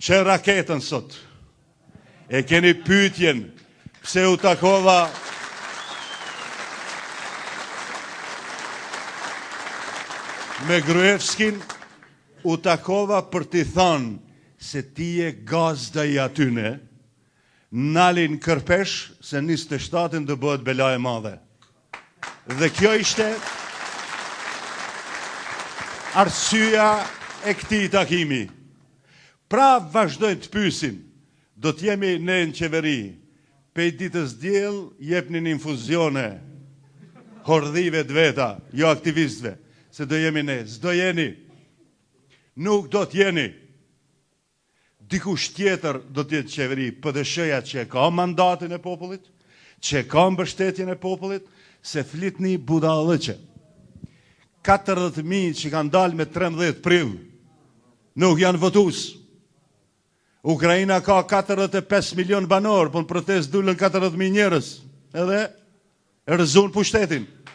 që raketën sot. E keni pyetjen pse u takova me Gruevskin, u takova për t'i thonë se ti e gazda i atyne, nalin kërpesh se 27 do bëhet bela e madhe. Dhe kjo ishte arsyeja e këtij takimi. Pra vazhdojnë të pyesin, do t'jemi ne në qeveri, pej ditës diell jepnin infuzione hordhive të veta, jo aktivistëve, se do jemi ne, s'do jeni. Nuk do t'jeni. Dikush tjetër do t'jetë qeveri, PDSH-ja që ka mandatin e popullit, që ka mbështetjen e popullit, se flitni budallëqe. 40.000 që kanë dalë me 13 prill, nuk janë votues. Ukraina ka 45 milion banor, po në protest dullën 40.000 njerëz, edhe e rëzun pushtetin.